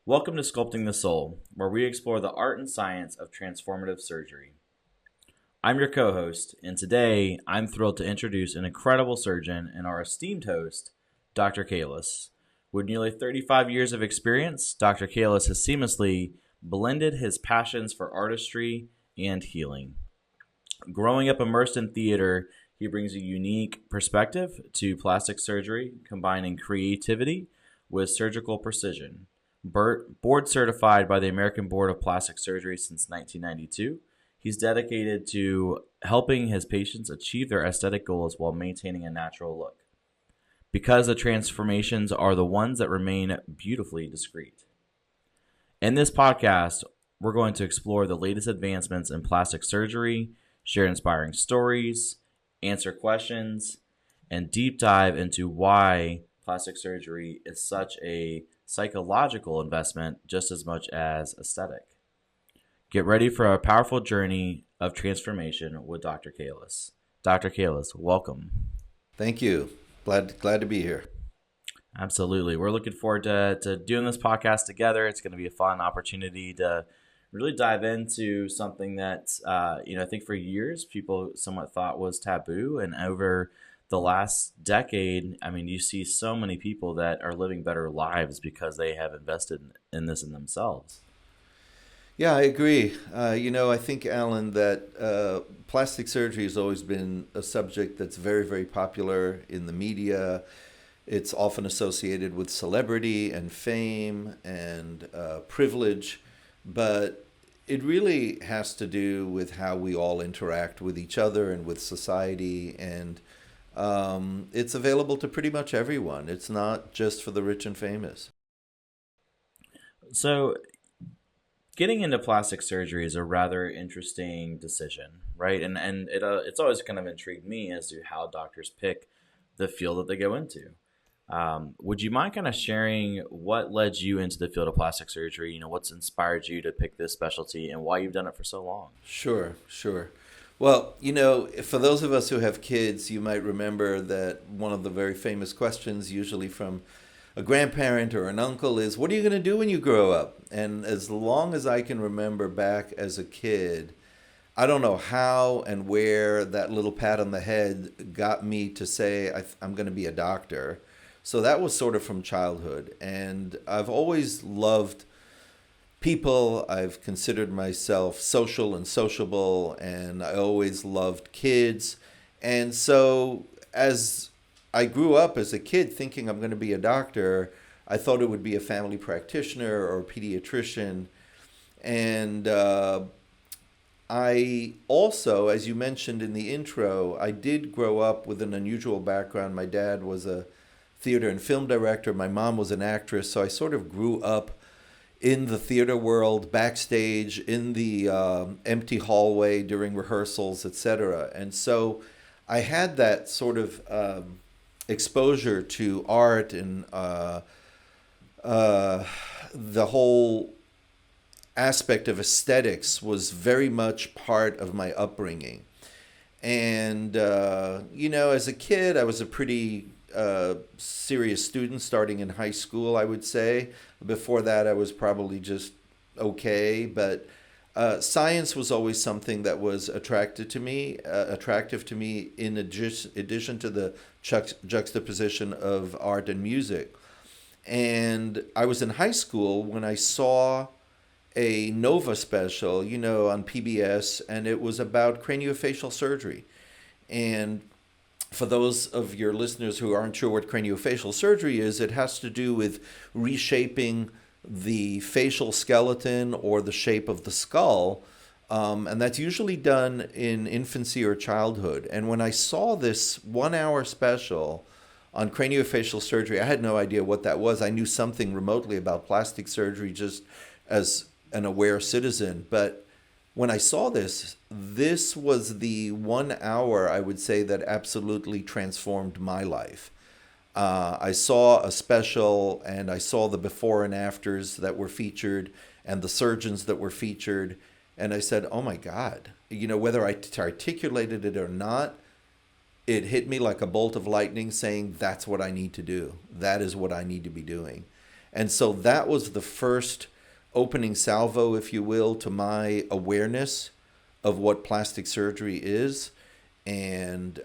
Welcome to Sculpting the Soul, where we explore the art and science of transformative surgery. I'm your co-host, and today I'm thrilled to introduce an incredible surgeon and our esteemed host, Dr. Kalus. With nearly 35 years of experience, Dr. Kalus has seamlessly blended his passions for artistry and healing. Growing up immersed in theater, he brings a unique perspective to plastic surgery, combining creativity with surgical precision. Board certified by the American Board of Plastic Surgery since 1992, he's dedicated to helping his patients achieve their aesthetic goals while maintaining a natural look, because the transformations are the ones that remain beautifully discreet. In this podcast, we're going to explore the latest advancements in plastic surgery, share inspiring stories, answer questions, and deep dive into why plastic surgery is such a psychological investment just as much as aesthetic. Get ready for a powerful journey of transformation with Dr. Kalus. Dr. Kalus, welcome. Thank you. Glad to be here. Absolutely. We're looking forward to doing this podcast together. It's going to be a fun opportunity to really dive into something that, I think for years people somewhat thought was taboo. And over the last decade, you see so many people that are living better lives because they have invested in this in themselves. Yeah, I agree. I think, Alan, that plastic surgery has always been a subject that's very, very popular in the media. It's often associated with celebrity and fame and privilege, but it really has to do with how we all interact with each other and with society, and it's available to pretty much everyone. It's not just for the rich and famous. So getting into plastic surgery is a rather interesting decision, right? And it's always kind of intrigued me as to how doctors pick the field that they go into. Would you mind kind of sharing what led you into the field of plastic surgery? What's inspired you to pick this specialty and why you've done it for so long? Sure. Well, for those of us who have kids, you might remember that one of the very famous questions, usually from a grandparent or an uncle, is, what are you going to do when you grow up? And as long as I can remember back as a kid, I don't know how and where that little pat on the head got me to say, I'm going to be a doctor. So that was sort of from childhood. And I've always loved people. I've considered myself social and sociable, and I always loved kids. And so as I grew up as a kid thinking I'm going to be a doctor, I thought it would be a family practitioner or a pediatrician. And I also, as you mentioned in the intro, I did grow up with an unusual background. My dad was a theater and film director. My mom was an actress. So I sort of grew up in the theater world, backstage, in the empty hallway during rehearsals, etc. And so I had that sort of exposure to art and the whole aspect of aesthetics was very much part of my upbringing. And, as a kid, I was a pretty serious student starting in high school, I would say. Before that, I was probably just okay. But science was always something that was attractive to me in addition to the juxtaposition of art and music. And I was in high school when I saw a Nova special, on PBS, and it was about craniofacial surgery. And for those of your listeners who aren't sure what craniofacial surgery is, it has to do with reshaping the facial skeleton or the shape of the skull. And that's usually done in infancy or childhood. And when I saw this 1 hour special on craniofacial surgery, I had no idea what that was. I knew something remotely about plastic surgery just as an aware citizen. But when I saw this was the 1 hour, I would say, that absolutely transformed my life. I saw a special and I saw the before and afters that were featured and the surgeons that were featured. And I said, oh my God, whether I articulated it or not, it hit me like a bolt of lightning saying, that's what I need to do. That is what I need to be doing. And so that was the first opening salvo, if you will, to my awareness of what plastic surgery is. And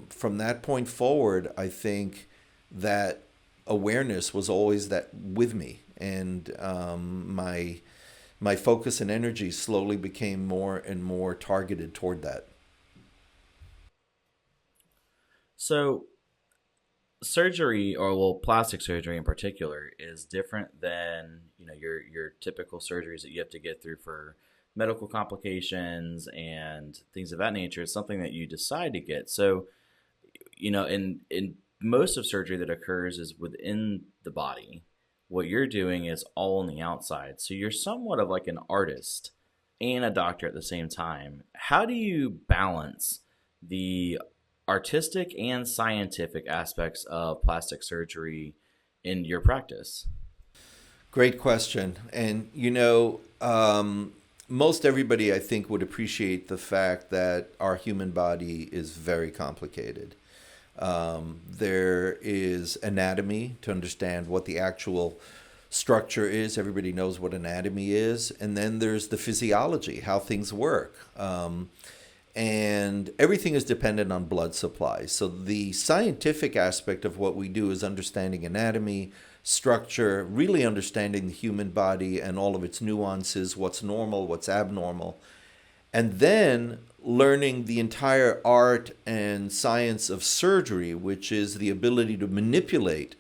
from that point forward, I think that awareness was always that with me. And my focus and energy slowly became more and more targeted toward that. So surgery, or well, plastic surgery in particular, is different than your typical surgeries that you have to get through for medical complications and things of that nature. It's something that you decide to get. So in most of surgery that occurs is within the body. What you're doing is all on the outside. So you're somewhat of like an artist and a doctor at the same time. How do you balance the artistic and scientific aspects of plastic surgery in your practice? Great question. And, most everybody, I think, would appreciate the fact that our human body is very complicated. There is anatomy to understand what the actual structure is. Everybody knows what anatomy is. And then there's the physiology, how things work. And everything is dependent on blood supply. So the scientific aspect of what we do is understanding anatomy, structure, really understanding the human body and all of its nuances, what's normal, what's abnormal. And then learning the entire art and science of surgery, which is the ability to manipulate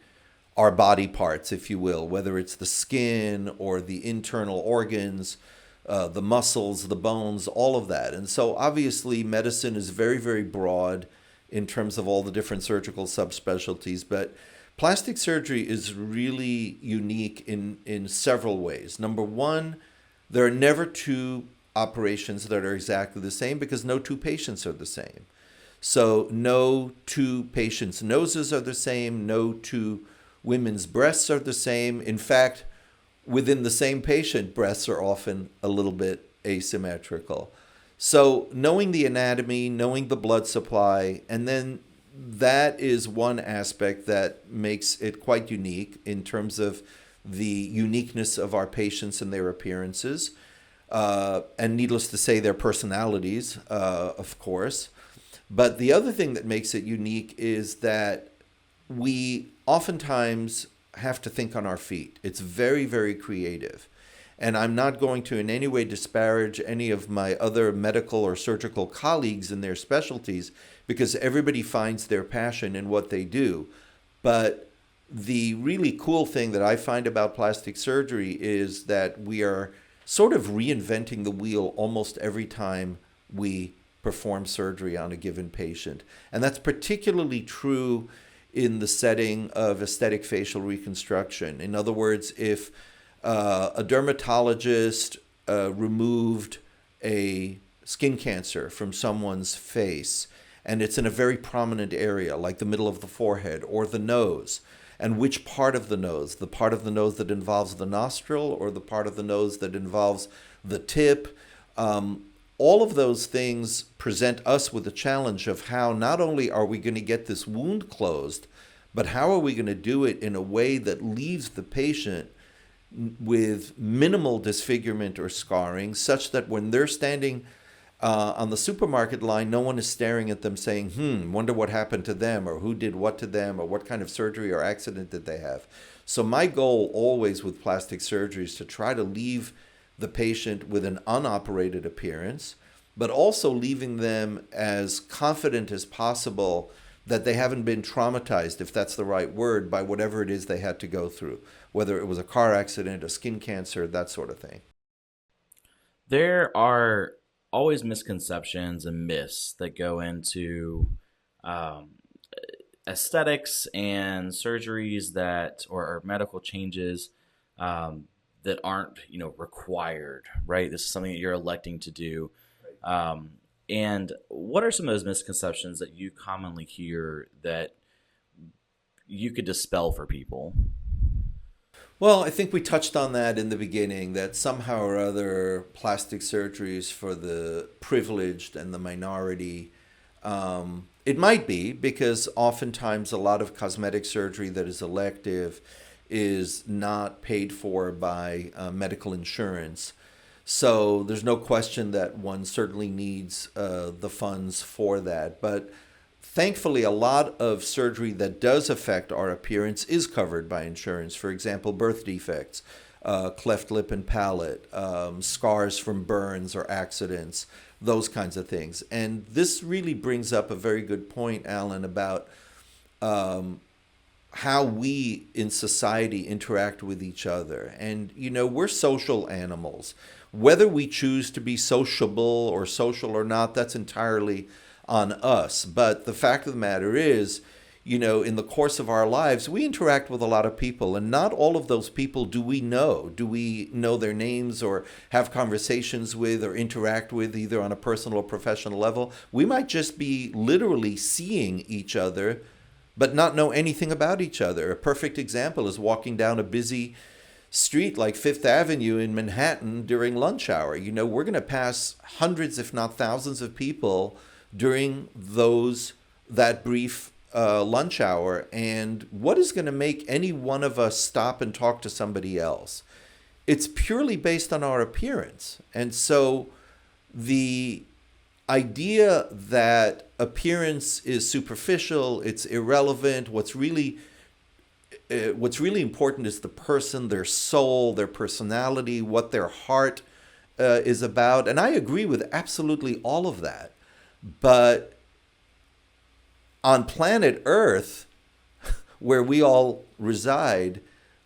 our body parts, if you will, whether it's the skin or the internal organs, the muscles, the bones, all of that. And so obviously medicine is very, very broad in terms of all the different surgical subspecialties, but plastic surgery is really unique in several ways. Number one, there are never two operations that are exactly the same because no two patients are the same. So no two patients' noses are the same, no two women's breasts are the same. In fact, within the same patient, breasts are often a little bit asymmetrical. So knowing the anatomy, knowing the blood supply, and then that is one aspect that makes it quite unique in terms of the uniqueness of our patients and their appearances. And needless to say, their personalities, of course. But the other thing that makes it unique is that we oftentimes have to think on our feet. It's very, very creative. And I'm not going to in any way disparage any of my other medical or surgical colleagues in their specialties because everybody finds their passion in what they do. But the really cool thing that I find about plastic surgery is that we are sort of reinventing the wheel almost every time we perform surgery on a given patient. And that's particularly true in the setting of aesthetic facial reconstruction. In other words, if a dermatologist removed a skin cancer from someone's face, and it's in a very prominent area, like the middle of the forehead or the nose, and which part of the nose? The part of the nose that involves the nostril or the part of the nose that involves the tip? All of those things present us with the challenge of how not only are we going to get this wound closed, but how are we going to do it in a way that leaves the patient with minimal disfigurement or scarring, such that when they're standing on the supermarket line, no one is staring at them saying, wonder what happened to them, or who did what to them, or what kind of surgery or accident did they have. So my goal always with plastic surgery is to try to leave the patient with an unoperated appearance, but also leaving them as confident as possible that they haven't been traumatized, if that's the right word, by whatever it is they had to go through, whether it was a car accident, a skin cancer, that sort of thing. There are always misconceptions and myths that go into aesthetics and surgeries that or medical changes that aren't required, right? This is something that you're electing to do. And what are some of those misconceptions that you commonly hear that you could dispel for people? Well, I think we touched on that in the beginning, that somehow or other plastic surgeries for the privileged and the minority. It might be because oftentimes a lot of cosmetic surgery that is elective is not paid for by medical insurance. So there's no question that one certainly needs the funds for that. But thankfully, a lot of surgery that does affect our appearance is covered by insurance. For example, birth defects, cleft lip and palate, scars from burns or accidents, those kinds of things. And this really brings up a very good point, Alan, about how we in society interact with each other. And, we're social animals. Whether we choose to be sociable or social or not, that's entirely on us. But the fact of the matter is, in the course of our lives, we interact with a lot of people, and not all of those people do we know. Do we know their names or have conversations with or interact with either on a personal or professional level? We might just be literally seeing each other, but not know anything about each other. A perfect example is walking down a busy street like Fifth Avenue in Manhattan during lunch hour. We're going to pass hundreds, if not thousands of people during that brief lunch hour. And what is going to make any one of us stop and talk to somebody else? It's purely based on our appearance. And so the idea that appearance is superficial, it's irrelevant, what's really important is the person, their soul, their personality, what their heart is about. And I agree with absolutely all of that. But on planet Earth, where we all reside,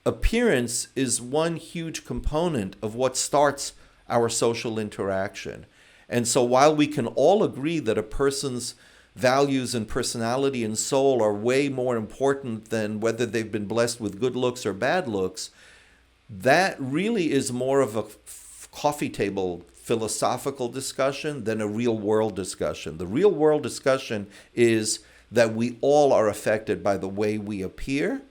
appearance is one huge component of what starts our social interaction. And so while we can all agree that a person's values and personality and soul are way more important than whether they've been blessed with good looks or bad looks, that really is more of a coffee table philosophical discussion than a real world discussion. The real world discussion is that we all are affected by the way we appear,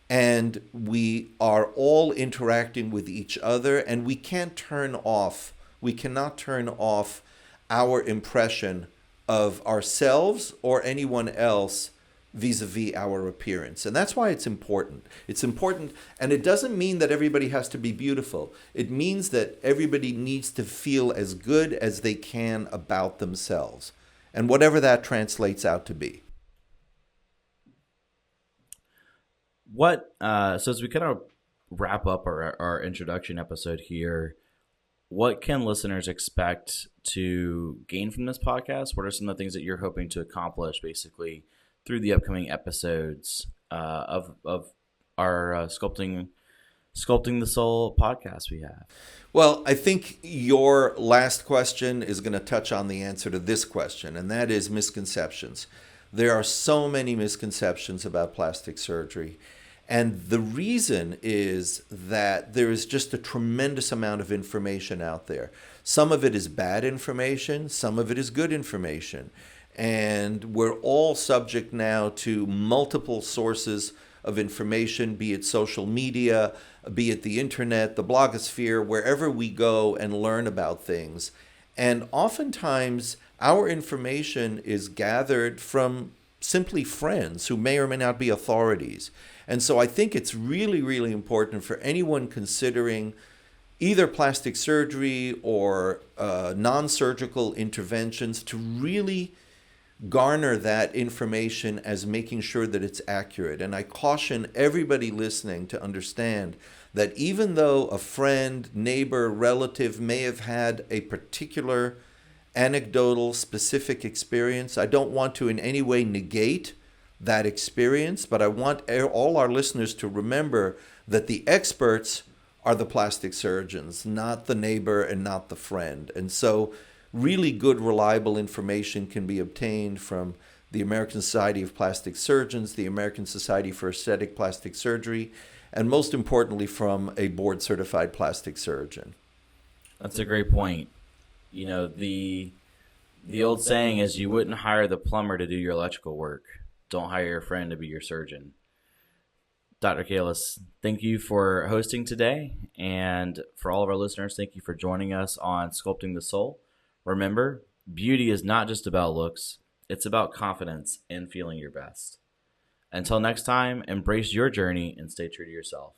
and we are all interacting with each other, and we cannot turn off our impression of ourselves or anyone else vis-a-vis our appearance. And that's why it's important. It's important, and it doesn't mean that everybody has to be beautiful. It means that everybody needs to feel as good as they can about themselves, and whatever that translates out to be. So as we kind of wrap up our introduction episode here, what can listeners expect to gain from this podcast? What are some of the things that you're hoping to accomplish basically through the upcoming episodes of our Sculpting the Soul podcast we have? Well, I think your last question is going to touch on the answer to this question, and that is misconceptions. There are so many misconceptions about plastic surgery. And the reason is that there is just a tremendous amount of information out there. Some of it is bad information, some of it is good information. And we're all subject now to multiple sources of information, be it social media, be it the internet, the blogosphere, wherever we go and learn about things. And oftentimes our information is gathered from simply friends who may or may not be authorities. And so I think it's really, really important for anyone considering either plastic surgery or non-surgical interventions to really garner that information as making sure that it's accurate. And I caution everybody listening to understand that even though a friend, neighbor, relative may have had a particular anecdotal, specific experience, I don't want to in any way negate that experience, but I want all our listeners to remember that the experts are the plastic surgeons, not the neighbor and not the friend. And so really good, reliable information can be obtained from the American Society of Plastic Surgeons, the American Society for Aesthetic Plastic Surgery, and most importantly from a board-certified plastic surgeon. That's a great point. The old saying is you wouldn't hire the plumber to do your electrical work. Don't hire your friend to be your surgeon. Dr. Kalus, thank you for hosting today. And for all of our listeners, thank you for joining us on Sculpting the Soul. Remember, beauty is not just about looks. It's about confidence and feeling your best. Until next time, embrace your journey and stay true to yourself.